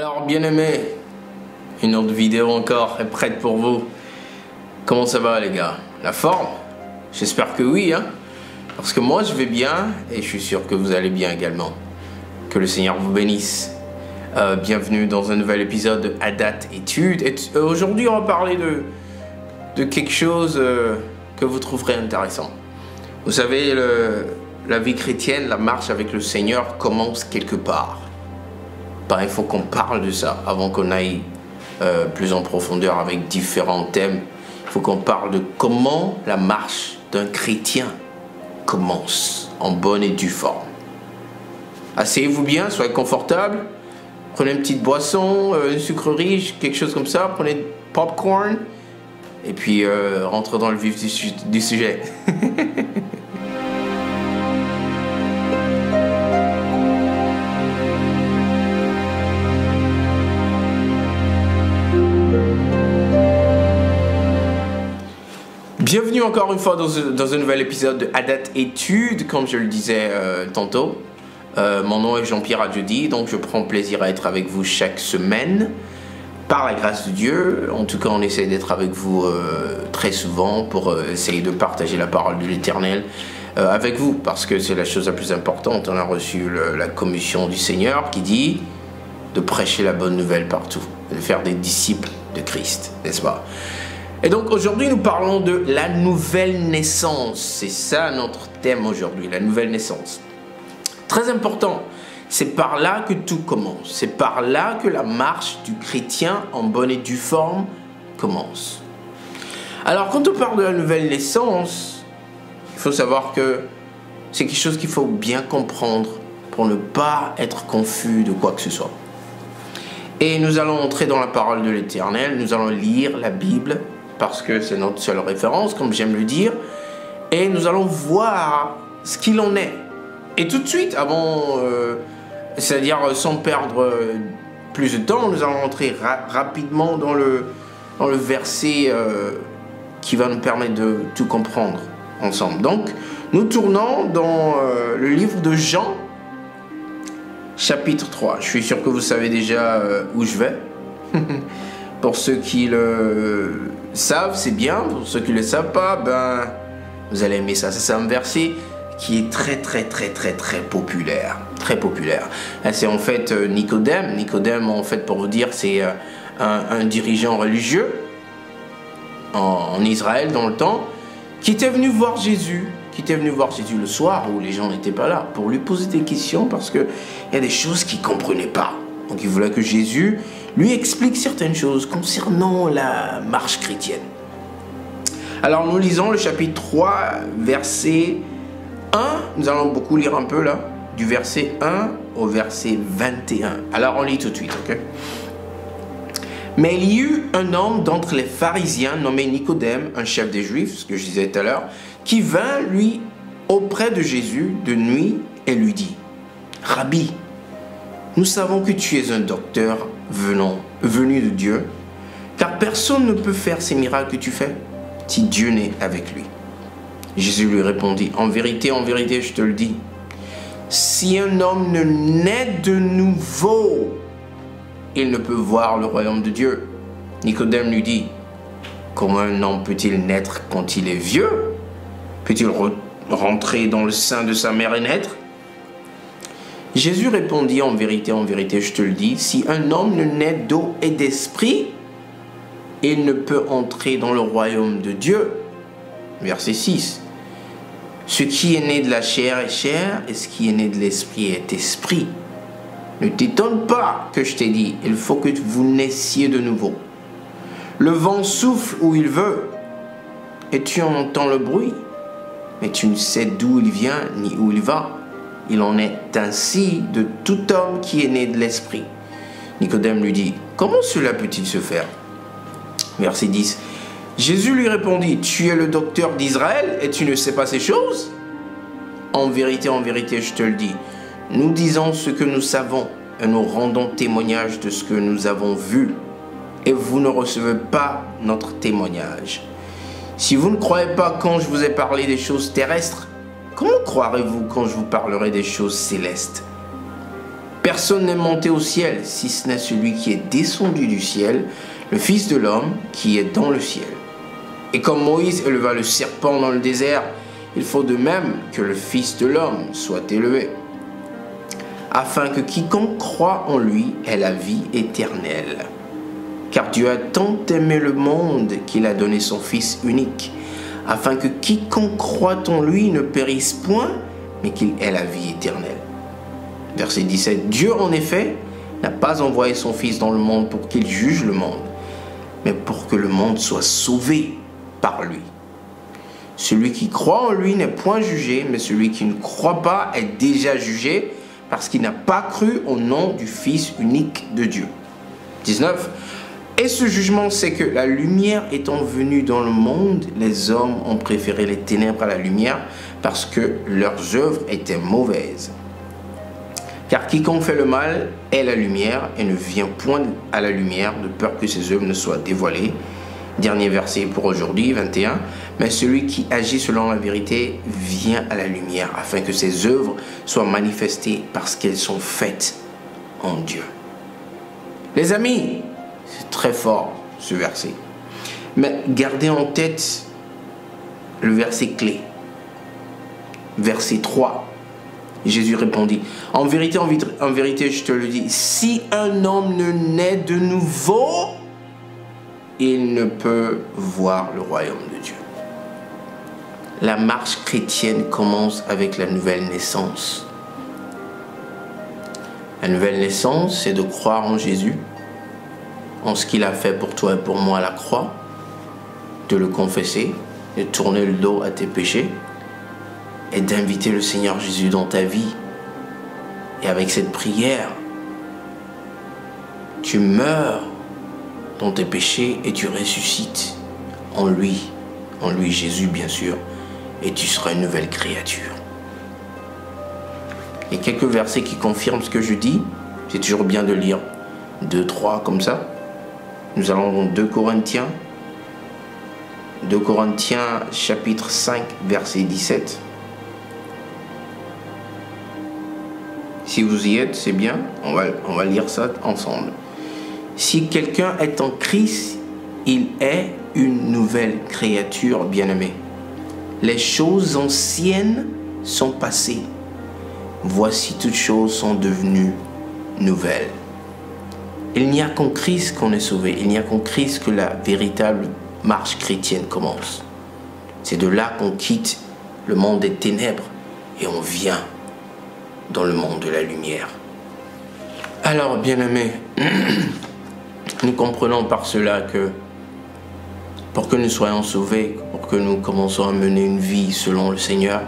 Alors bien aimé, une autre vidéo encore est prête pour vous. Comment ça va les gars? La forme? J'espère que oui hein. Parce que moi je vais bien et je suis sûr que vous allez bien également. Que le Seigneur vous bénisse. Bienvenue dans un nouvel épisode de Adat Études. Et aujourd'hui on va parler de quelque chose que vous trouverez intéressant. Vous savez, la vie chrétienne, la marche avec le Seigneur commence quelque part. Il faut qu'on parle de ça avant qu'on aille plus en profondeur avec différents thèmes. Il faut qu'on parle de comment la marche d'un chrétien commence en bonne et due forme. Asseyez-vous bien, soyez confortable. Prenez une petite boisson, une sucrerie, quelque chose comme ça. Prenez du popcorn et puis rentrez dans le vif du sujet. Bienvenue encore une fois dans un nouvel épisode de Adat Études, comme je le disais tantôt. Mon nom est Jean-Pierre Adjudi, donc je prends plaisir à être avec vous chaque semaine. Par la grâce de Dieu, en tout cas on essaie d'être avec vous très souvent pour essayer de partager la parole de l'Éternel avec vous, parce que c'est la chose la plus importante. On a reçu la commission du Seigneur qui dit de prêcher la bonne nouvelle partout, de faire des disciples de Christ, n'est-ce pas? Et donc aujourd'hui nous parlons de la nouvelle naissance. C'est ça notre thème aujourd'hui, la nouvelle naissance. Très important, c'est par là que tout commence. C'est par là que la marche du chrétien en bonne et due forme commence. Alors quand on parle de la nouvelle naissance, il faut savoir que c'est quelque chose qu'il faut bien comprendre pour ne pas être confus de quoi que ce soit. Et nous allons entrer dans la parole de l'Éternel, nous allons lire la Bible, parce que c'est notre seule référence, comme j'aime le dire, et nous allons voir ce qu'il en est. Et tout de suite, avant, c'est-à-dire sans perdre plus de temps, nous allons entrer rapidement dans le verset qui va nous permettre de tout comprendre ensemble. Donc, nous tournons dans le livre de Jean, chapitre 3. Je suis sûr que vous savez déjà où je vais. Pour ceux qui le savent, c'est bien. Pour ceux qui ne le savent pas, ben, vous allez aimer ça. C'est un verset qui est très populaire. Très populaire. C'est en fait Nicodème. Nicodème, en fait, pour vous dire, c'est un dirigeant religieux en Israël dans le temps, qui était venu voir Jésus. Qui était venu voir Jésus le soir où les gens n'étaient pas là, pour lui poser des questions parce qu'il y a des choses qu'il ne comprenait pas. Donc il voulait que Jésus lui explique certaines choses concernant la marche chrétienne. Alors nous lisons le chapitre 3, verset 1. Nous allons beaucoup lire un peu là, du verset 1 au verset 21. Alors on lit tout de suite, ok? Mais il y eut un homme d'entre les pharisiens nommé Nicodème, un chef des Juifs, ce que je disais tout à l'heure, qui vint lui auprès de Jésus de nuit et lui dit: Rabbi, nous savons que tu es un docteur venu de Dieu, car personne ne peut faire ces miracles que tu fais si Dieu n'est avec lui. Jésus lui répondit: en vérité, je te le dis, si un homme ne naît de nouveau, il ne peut voir le royaume de Dieu. Nicodème lui dit: comment un homme peut-il naître quand il est vieux? Peut-il rentrer dans le sein de sa mère et naître? Jésus répondit: en vérité, je te le dis, si un homme ne naît d'eau et d'esprit, il ne peut entrer dans le royaume de Dieu. Verset 6. Ce qui est né de la chair est chair, et ce qui est né de l'esprit est esprit. Ne t'étonne pas que je t'ai dit, il faut que vous naissiez de nouveau. Le vent souffle où il veut, et tu en entends le bruit, mais tu ne sais d'où il vient ni où il va. Il en est ainsi de tout homme qui est né de l'esprit. Nicodème lui dit: comment cela peut-il se faire? Verset 10. Jésus lui répondit: tu es le docteur d'Israël et tu ne sais pas ces choses? En vérité, je te le dis, nous disons ce que nous savons et nous rendons témoignage de ce que nous avons vu, et vous ne recevez pas notre témoignage. Si vous ne croyez pas quand je vous ai parlé des choses terrestres, comment croirez-vous quand je vous parlerai des choses célestes? personne n'est monté au ciel, si ce n'est celui qui est descendu du ciel, le Fils de l'homme qui est dans le ciel. Et comme Moïse éleva le serpent dans le désert, il faut de même que le Fils de l'homme soit élevé, afin que quiconque croit en lui ait la vie éternelle. Car Dieu a tant aimé le monde qu'il a donné son Fils unique, afin que quiconque croit en lui ne périsse point, mais qu'il ait la vie éternelle. Verset 17. Dieu, en effet, n'a pas envoyé son Fils dans le monde pour qu'il juge le monde, mais pour que le monde soit sauvé par lui. Celui qui croit en lui n'est point jugé, mais celui qui ne croit pas est déjà jugé, parce qu'il n'a pas cru au nom du Fils unique de Dieu. 19. Et ce jugement, c'est que la lumière étant venue dans le monde, les hommes ont préféré les ténèbres à la lumière, parce que leurs œuvres étaient mauvaises. Car quiconque fait le mal est la lumière et ne vient point à la lumière de peur que ses œuvres ne soient dévoilées. Dernier verset pour aujourd'hui, 21. Mais celui qui agit selon la vérité vient à la lumière afin que ses œuvres soient manifestées parce qu'elles sont faites en Dieu. Les amis, c'est très fort ce verset. Mais gardez en tête le verset clé. Verset 3. Jésus répondit, en vérité, je te le dis, si un homme ne naît de nouveau, il ne peut voir le royaume de Dieu. La marche chrétienne commence avec la nouvelle naissance. La nouvelle naissance, c'est de croire en Jésus, en ce qu'il a fait pour toi et pour moi à la croix, de le confesser, de tourner le dos à tes péchés, et d'inviter le Seigneur Jésus dans ta vie. Et avec cette prière, tu meurs dans tes péchés et tu ressuscites en lui Jésus bien sûr, et tu seras une nouvelle créature. Il y a quelques versets qui confirment ce que je dis. C'est toujours bien de lire 2, 3 comme ça. Nous allons dans 2 Corinthiens chapitre 5 verset 17. Si vous y êtes, c'est bien, on va lire ça ensemble. Si quelqu'un est en Christ, il est une nouvelle créature, bien-aimée. Les choses anciennes sont passées. Voici toutes choses sont devenues nouvelles. Il n'y a qu'en Christ qu'on est sauvé. Il n'y a qu'en Christ que la véritable marche chrétienne commence. C'est de là qu'on quitte le monde des ténèbres et on vient dans le monde de la lumière. Alors, bien-aimés, nous comprenons par cela que pour que nous soyons sauvés, pour que nous commençons à mener une vie selon le Seigneur,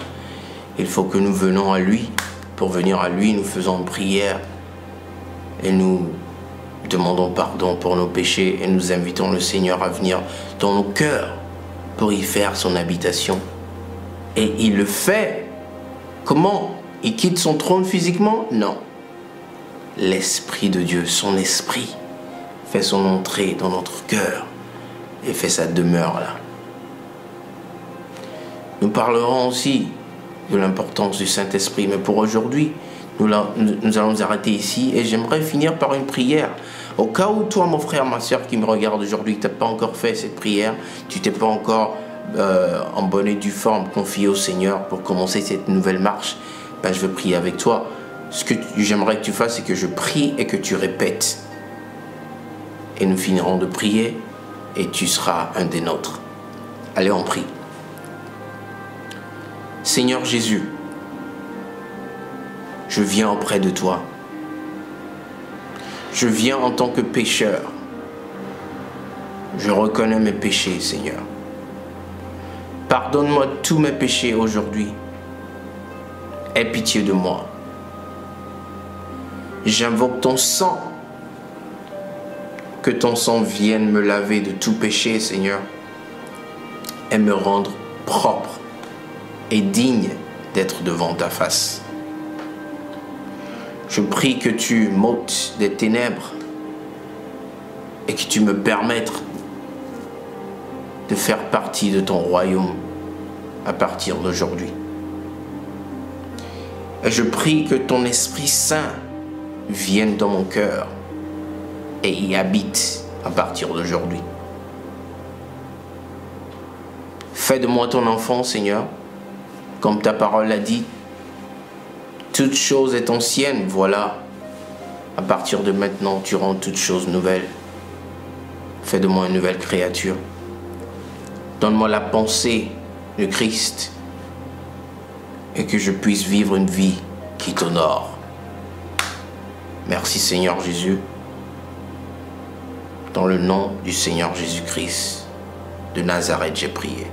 il faut que nous venons à lui. Pour venir à lui, nous faisons une prière et nous demandons pardon pour nos péchés et nous invitons le Seigneur à venir dans nos cœurs pour y faire son habitation. Et il le fait. Comment ? Il quitte son trône physiquement? Non. L'Esprit de Dieu, son Esprit, fait son entrée dans notre cœur et fait sa demeure là. Nous parlerons aussi de l'importance du Saint-Esprit, mais pour aujourd'hui, nous allons nous arrêter ici et j'aimerais finir par une prière. Au cas où toi, mon frère, ma soeur qui me regarde aujourd'hui, tu n'as pas encore fait cette prière, tu t'es pas encore en bonne et due forme confié au Seigneur pour commencer cette nouvelle marche, ben, je veux prier avec toi. Ce que j'aimerais que tu fasses, c'est que je prie et que tu répètes. Et nous finirons de prier et tu seras un des nôtres. Allez, on prie. Seigneur Jésus, je viens auprès de toi. Je viens en tant que pécheur. Je reconnais mes péchés, Seigneur. Pardonne-moi tous mes péchés aujourd'hui. Aie pitié de moi. J'invoque ton sang. Que ton sang vienne me laver de tout péché, Seigneur, et me rendre propre et digne d'être devant ta face. Je prie que tu m'ôtes des ténèbres et que tu me permettes de faire partie de ton royaume à partir d'aujourd'hui. Et je prie que ton Esprit Saint vienne dans mon cœur et y habite à partir d'aujourd'hui. Fais de moi ton enfant, Seigneur, comme ta parole l'a dit. Toute chose est ancienne, voilà. À partir de maintenant, tu rends toutes choses nouvelles. Fais de moi une nouvelle créature. Donne-moi la pensée de Christ et que je puisse vivre une vie qui t'honore. Merci Seigneur Jésus. Dans le nom du Seigneur Jésus-Christ de Nazareth, j'ai prié.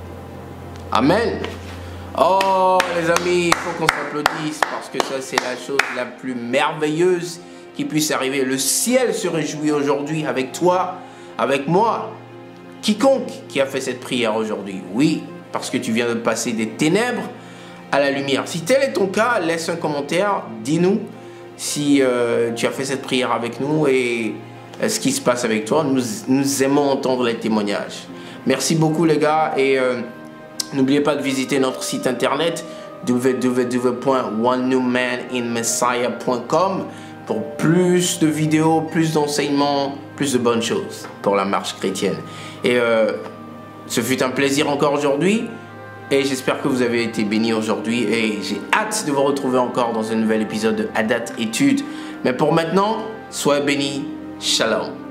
Amen. Oh les amis, il faut qu'on s'applaudisse parce que ça c'est la chose la plus merveilleuse qui puisse arriver. Le ciel se réjouit aujourd'hui avec toi, avec moi. Quiconque qui a fait cette prière aujourd'hui, oui, parce que tu viens de passer des ténèbres à la lumière. Si tel est ton cas, laisse un commentaire, dis-nous si tu as fait cette prière avec nous et ce qui se passe avec toi. Nous aimons entendre les témoignages. Merci beaucoup les gars et n'oubliez pas de visiter notre site internet www.onenewmaninmessiah.com pour plus de vidéos, plus d'enseignements, plus de bonnes choses pour la marche chrétienne. Et ce fut un plaisir encore aujourd'hui et j'espère que vous avez été bénis aujourd'hui et j'ai hâte de vous retrouver encore dans un nouvel épisode de Hadat Études. Mais pour maintenant, soyez bénis. Shalom.